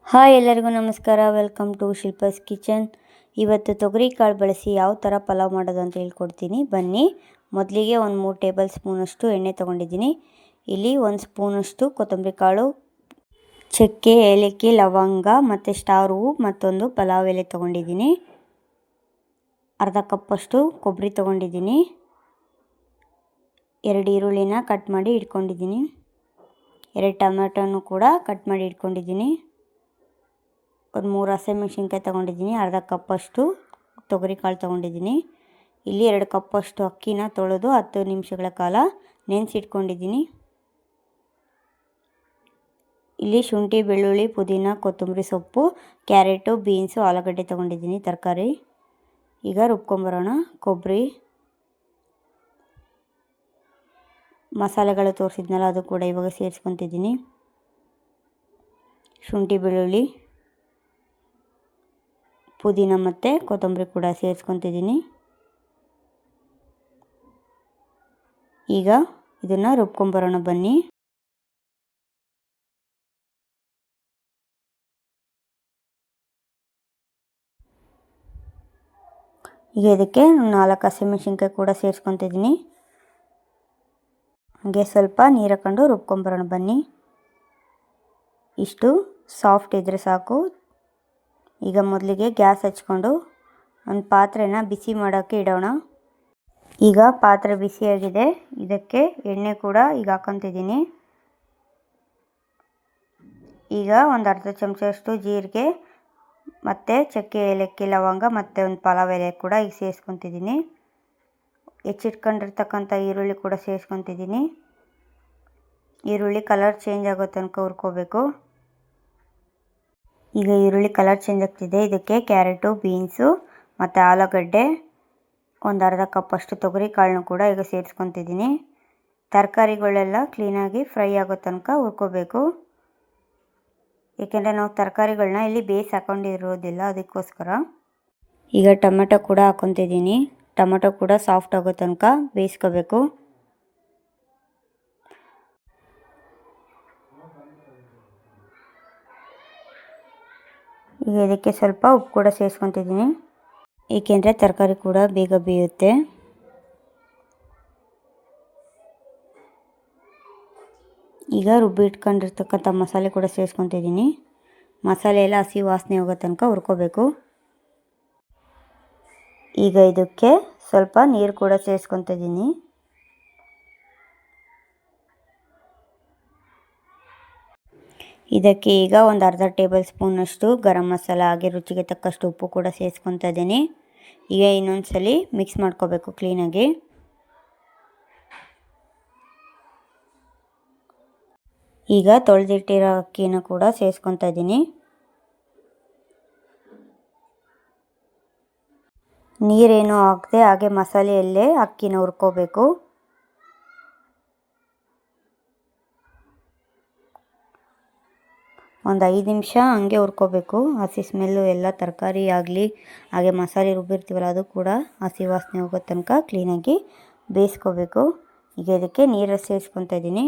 Hi ಎಲ್ಲರಿಗೂ ನಮಸ್ಕಾರ. Welcome to Shilpa's kitchen. ಇವತ್ತು ತೊಗರಿ ಕಾಳು ಬಳಸಿ ಯಾವ ಥರ ಪಲಾವ್ ಮಾಡೋದು ಅಂತ ಹೇಳ್ಕೊಡ್ತೀನಿ ಬನ್ನಿ. ಮೊದಲಿಗೆ ಒಂದು 3 ಟೇಬಲ್ ಸ್ಪೂನಷ್ಟು ಎಣ್ಣೆ ತೊಗೊಂಡಿದ್ದೀನಿ. ಇಲ್ಲಿ 1 ಸ್ಪೂನಷ್ಟು ಕೊತ್ತಂಬರಿ ಕಾಳು, ಚಕ್ಕೆ, ಏಲಕ್ಕಿ, ಲವಂಗ ಮತ್ತು ಸ್ಟಾರ್ ಹೂವು ಮತ್ತೊಂದು ಪಲಾವ್ ಎಲೆ ತೊಗೊಂಡಿದ್ದೀನಿ. ಅರ್ಧ ಕಪ್ಪಷ್ಟು ಕೊಬ್ಬರಿ ತೊಗೊಂಡಿದ್ದೀನಿ. 2 ಈರುಳ್ಳಿನ ಕಟ್ ಮಾಡಿ ಇಟ್ಕೊಂಡಿದ್ದೀನಿ. 2 ಟೊಮೆಟೊನು ಕೂಡ ಕಟ್ ಮಾಡಿ ಇಟ್ಕೊಂಡಿದ್ದೀನಿ. ಒಂದು 3 ಹಸಿಮೆಣಸಿನ್ಕಾಯಿ ತೊಗೊಂಡಿದ್ದೀನಿ. ಅರ್ಧ ಕಪ್ಪಷ್ಟು ತೊಗರಿ ಕಾಳು ತೊಗೊಂಡಿದ್ದೀನಿ. ಇಲ್ಲಿ 2 ಕಪ್ಪಷ್ಟು ಅಕ್ಕಿನ ತೊಳೆದು 10 ನಿಮಿಷಗಳ ಕಾಲ ನೆನೆಸಿಟ್ಕೊಂಡಿದ್ದೀನಿ. ಇಲ್ಲಿ ಶುಂಠಿ, ಬೆಳ್ಳುಳ್ಳಿ, ಪುದೀನ, ಕೊತ್ತಂಬರಿ ಸೊಪ್ಪು, ಕ್ಯಾರೆಟು, ಬೀನ್ಸು, ಆಲೂಗಡ್ಡೆ ತೊಗೊಂಡಿದ್ದೀನಿ ತರಕಾರಿ. ಈಗ ರುಬ್ಕೊಂಬರೋಣ. ಕೊಬ್ಬರಿ, ಮಸಾಲೆಗಳು ತೋರಿಸಿದ್ನಲ್ಲ ಅದು ಕೂಡ ಇವಾಗ ಸೇರಿಸ್ಕೊತಿದ್ದೀನಿ. ಶುಂಠಿ, ಬೆಳ್ಳುಳ್ಳಿ, ಪುದೀನ ಮತ್ತು ಕೊತ್ತಂಬರಿ ಕೂಡ ಸೇರಿಸ್ಕೊತಿದ್ದೀನಿ. ಈಗ ಇದನ್ನು ರುಬ್ಕೊಂಬರೋಣ ಬನ್ನಿ. ಈಗ ಇದಕ್ಕೆ 4 ಹಸಿಮೆಣಸಿನ್ಕಾಯಿ ಕೂಡ ಸೇರಿಸ್ಕೊತಿದ್ದೀನಿ. ಹಾಗೆ ಸ್ವಲ್ಪ ನೀರು ಹಾಕೊಂಡು ರುಬ್ಕೊಂಬರೋಣ ಬನ್ನಿ. ಇಷ್ಟು ಸಾಫ್ಟ್ ಇದ್ದರೆ ಸಾಕು. ಈಗ ಮೊದಲಿಗೆ ಗ್ಯಾಸ್ ಹಚ್ಕೊಂಡು ಒಂದು ಪಾತ್ರೆನ ಬಿಸಿ ಮಾಡೋಕ್ಕೆ ಇಡೋಣ. ಈಗ ಪಾತ್ರೆ ಬಿಸಿಯಾಗಿದೆ. ಇದಕ್ಕೆ ಎಣ್ಣೆ ಕೂಡ ಈಗ ಹಾಕ್ಕೊತಿದ್ದೀನಿ. ಈಗ ಒಂದು ಅರ್ಧ ಚಮಚದಷ್ಟು ಜೀರಿಗೆ ಮತ್ತು ಚಕ್ಕೆ, ಏಲಕ್ಕಿ, ಲವಂಗ ಮತ್ತು ಒಂದು ಪಲಾವ್ ಎಲೆ ಕೂಡ ಈಗ ಸೇರಿಸ್ಕೊತಿದ್ದೀನಿ. ಹೆಚ್ಚಿಟ್ಕೊಂಡಿರ್ತಕ್ಕಂಥ ಈರುಳ್ಳಿ ಕೂಡ ಸೇರಿಸ್ಕೊತಿದ್ದೀನಿ. ಈರುಳ್ಳಿ ಕಲರ್ ಚೇಂಜ್ ಆಗೋ ತನಕ ಹುರ್ಕೋಬೇಕು. ಈಗ ಈರುಳ್ಳಿ ಕಲರ್ ಚೇಂಜ್ ಆಗ್ತಿದೆ. ಇದಕ್ಕೆ ಕ್ಯಾರೆಟು, ಬೀನ್ಸು ಮತ್ತು ಆಲೂಗಡ್ಡೆ, ಒಂದು ಅರ್ಧ ಕಪ್ಪಷ್ಟು ತೊಗರಿ ಕಾಳನ್ನು ಕೂಡ ಈಗ ಸೇರಿಸ್ಕೊತಿದ್ದೀನಿ. ತರಕಾರಿಗಳೆಲ್ಲ ಕ್ಲೀನಾಗಿ ಫ್ರೈ ಆಗೋ ತನಕ ಹುರ್ಕೋಬೇಕು. ಏಕೆಂದರೆ ನಾವು ತರಕಾರಿಗಳನ್ನ ಇಲ್ಲಿ ಬೇಯಿಸಿ ಹಾಕೊಂಡಿರೋದಿಲ್ಲ, ಅದಕ್ಕೋಸ್ಕರ. ಈಗ ಟೊಮೆಟೊ ಕೂಡ ಹಾಕ್ಕೊತಿದ್ದೀನಿ. ಟೊಮೆಟೊ ಕೂಡ ಸಾಫ್ಟ್ ಆಗೋ ತನಕ ಬೇಯಿಸ್ಕೋಬೇಕು. ಈಗ ಇದಕ್ಕೆ ಸ್ವಲ್ಪ ಉಪ್ಪು ಕೂಡ ಸೇರಿಸ್ಕೊತಿದ್ದೀನಿ, ಏಕೆಂದರೆ ತರಕಾರಿ ಕೂಡ ಬೇಗ ಬೇಯುತ್ತೆ. ಈಗ ರುಬ್ಬಿ ಇಟ್ಕೊಂಡಿರ್ತಕ್ಕಂಥ ಮಸಾಲೆ ಕೂಡ ಸೇರಿಸ್ಕೊತಿದ್ದೀನಿ. ಮಸಾಲೆ ಎಲ್ಲ ಹಸಿ ವಾಸನೆ ಹೋಗೋ ತನಕ ಹುರ್ಕೋಬೇಕು. ಈಗ ಇದಕ್ಕೆ ಸ್ವಲ್ಪ ನೀರು ಕೂಡ ಸೇರಿಸ್ಕೊತಿದ್ದೀನಿ. ಇದಕ್ಕೆ ಈಗ ಒಂದು ಅರ್ಧ ಟೇಬಲ್ ಸ್ಪೂನಷ್ಟು ಗರಂ ಮಸಾಲ ಹಾಗೆ ರುಚಿಗೆ ತಕ್ಕಷ್ಟು ಉಪ್ಪು ಕೂಡ ಸೇರಿಸ್ಕೊತಾ ಇದ್ದೀನಿ. ಈಗ ಇನ್ನೊಂದು ಸಲ ಮಿಕ್ಸ್ ಮಾಡ್ಕೋಬೇಕು ಕ್ಲೀನಾಗಿ. ಈಗ ತೊಳೆದಿಟ್ಟಿರೋ ಅಕ್ಕಿನ ಕೂಡ ಸೇರಿಸ್ಕೊತಾ ಇದ್ದೀನಿ. ನೀರೇನು ಹಾಕದೆ ಹಾಗೆ ಮಸಾಲೆಯಲ್ಲೇ ಅಕ್ಕಿನ ಹುರ್ಕೋಬೇಕು. ಒಂದು 5 ನಿಮಿಷ ಹಂಗೆ ಹುರ್ಕೋಬೇಕು. ಹಸಿ ಸ್ಮೆಲ್ಲು ಎಲ್ಲ ತರಕಾರಿ ಆಗಲಿ ಹಾಗೆ ಮಸಾಲೆ ರುಬ್ಬಿರ್ತೀವಲ್ಲ ಅದು ಕೂಡ ಹಸಿ ವಾಸನೆ ಹೋಗೋ ತನಕ ಕ್ಲೀನಾಗಿ ಬೇಯಿಸ್ಕೋಬೇಕು. ಈಗ ಇದಕ್ಕೆ ನೀರು ಸೇರಿಸ್ಕೊತಾ ಇದ್ದೀನಿ.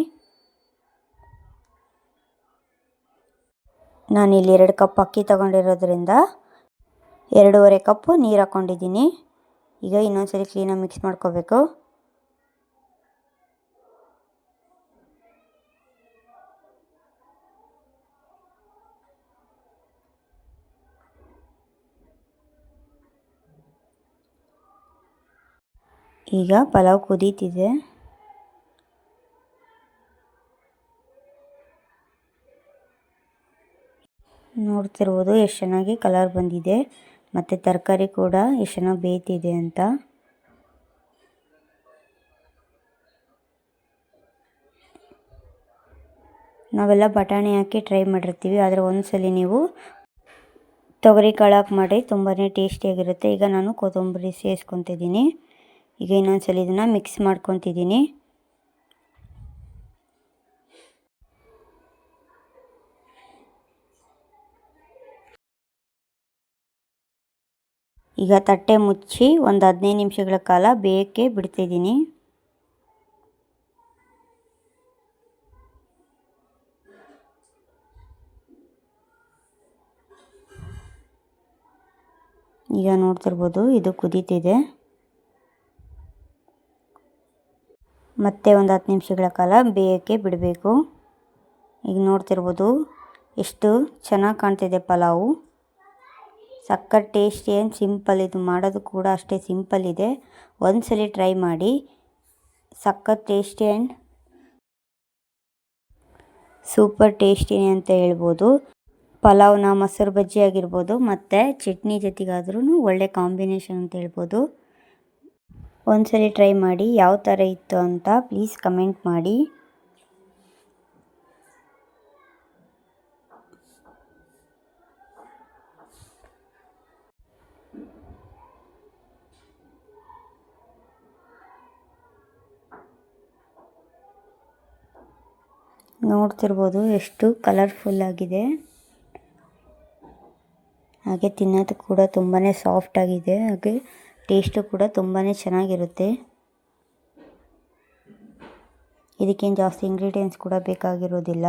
ನಾನಿಲ್ಲಿ 2 ಕಪ್ ಅಕ್ಕಿ ತೊಗೊಂಡಿರೋದ್ರಿಂದ 2.5 ಕಪ್ ನೀರು ಹಾಕ್ಕೊಂಡಿದ್ದೀನಿ. ಈಗ ಇನ್ನೊಂದ್ಸರಿ ಕ್ಲೀನಾಗಿ ಮಿಕ್ಸ್ ಮಾಡ್ಕೋಬೇಕು. ಈಗ ಪಲಾವ್ ಕುದೀತಿದೆ. ನೋಡ್ತಿರ್ಬೋದು ಎಷ್ಟು ಚೆನ್ನಾಗಿ ಕಲರ್ ಬಂದಿದೆ ಮತ್ತು ತರಕಾರಿ ಕೂಡ ಎಷ್ಟು ಚೆನ್ನಾಗಿ ಬೇಯ್ತಿದೆ ಅಂತ. ನಾವೆಲ್ಲ ಬಟಾಣಿ ಹಾಕಿ ಟ್ರೈ ಮಾಡಿರ್ತೀವಿ, ಆದರೆ ಒಂದ್ಸಲಿ ನೀವು ತೊಗರಿ ಕಾಳು ಹಾಕಿ ಮಾಡಿ ತುಂಬಾ ಟೇಸ್ಟಿಯಾಗಿರುತ್ತೆ. ಈಗ ನಾನು ಕೊತ್ತಂಬರಿ ಸೇರಿಸ್ಕೊತಿದ್ದೀನಿ. ಈಗ ಇನ್ನೊಂದ್ಸಲಿ ಇದನ್ನು ಮಿಕ್ಸ್ ಮಾಡ್ಕೊತಿದ್ದೀನಿ. ಈಗ ತಟ್ಟೆ ಮುಚ್ಚಿ ಒಂದು 15 ನಿಮಿಷಗಳ ಕಾಲ ಬೇಯಕ್ಕೆ ಬಿಡ್ತಿದ್ದೀನಿ. ಈಗ ನೋಡ್ತಿರ್ಬೋದು ಇದು ಕುದೀತಿದೆ. ಮತ್ತೆ ಒಂದು 10 ನಿಮಿಷಗಳ ಕಾಲ ಬೇಯಕ್ಕೆ ಬಿಡಬೇಕು. ಈಗ ನೋಡ್ತಿರ್ಬೋದು ಎಷ್ಟು ಚೆನ್ನಾಗಿ ಕಾಣ್ತಿದೆ ಪಲಾವು. ಸಕ್ಕತ್ ಟೇಸ್ಟಿ ಆ್ಯಂಡ್ ಸಿಂಪಲ್. ಇದು ಮಾಡೋದು ಕೂಡ ಅಷ್ಟೇ ಸಿಂಪಲ್ ಇದೆ. ಒಂದ್ಸಲಿ ಟ್ರೈ ಮಾಡಿ. ಸಕ್ಕತ್ ಟೇಸ್ಟಿ ಆ್ಯಂಡ್ ಸೂಪರ್ ಟೇಸ್ಟಿನೇ ಅಂತ ಹೇಳ್ಬೋದು. ಪಲಾವ್ನ ಮೊಸರು ಬಜ್ಜಿ ಆಗಿರ್ಬೋದು ಮತ್ತು ಚಟ್ನಿ ಜೊತೆಗಾದ್ರೂ ಒಳ್ಳೆ ಕಾಂಬಿನೇಷನ್ ಅಂತ ಹೇಳ್ಬೋದು. ಒಂದ್ಸಲಿ ಟ್ರೈ ಮಾಡಿ. ಯಾವ ಥರ ಇತ್ತು ಅಂತ ಪ್ಲೀಸ್ ಕಮೆಂಟ್ ಮಾಡಿ. ನೋಡ್ತಿರ್ಬೋದು ಎಷ್ಟು ಕಲರ್ಫುಲ್ ಆಗಿದೆ. ಹಾಗೆ ತಿನ್ನೋದು ಕೂಡ ತುಂಬಾ ಸಾಫ್ಟ್ ಆಗಿದೆ. ಹಾಗೆ ಟೇಸ್ಟು ಕೂಡ ತುಂಬಾ ಚೆನ್ನಾಗಿರುತ್ತೆ. ಇದಕ್ಕೇನು ಜಾಸ್ತಿ ಇಂಗ್ರೀಡಿಯೆಂಟ್ಸ್ ಕೂಡ ಬೇಕಾಗಿರೋದಿಲ್ಲ.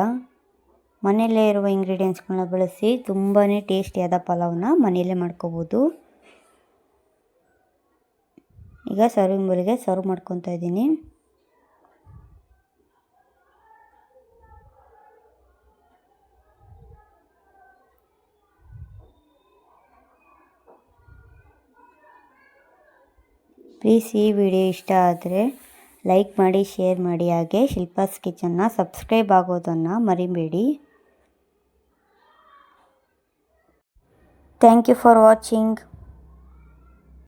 ಮನೆಯಲ್ಲೇ ಇರುವ ಇಂಗ್ರೀಡಿಯೆಂಟ್ಸ್ಗಳನ್ನ ಬಳಸಿ ತುಂಬಾ ಟೇಸ್ಟಿಯಾದ ಪಲಾವ್ನ ಮನೆಯಲ್ಲೇ ಮಾಡ್ಕೋಬೋದು. ಈಗ ಸರ್ವಿಂಗ್ ಬೌಲಿಗೆ ಸರ್ವ್ ಮಾಡ್ಕೊತಾ ಇದ್ದೀನಿ. ಪ್ಲೀಸ್ ಈ ವಿಡಿಯೋ ಇಷ್ಟ ಆದರೆ ಲೈಕ್ ಮಾಡಿ, ಶೇರ್ ಮಾಡಿ. ಹಾಗೆ ಶಿಲ್ಪಾಸ್ ಕಿಚನ್ನ ಸಬ್ಸ್ಕ್ರೈಬ್ ಆಗೋದನ್ನು ಮರಿಬೇಡಿ. Thank you for watching.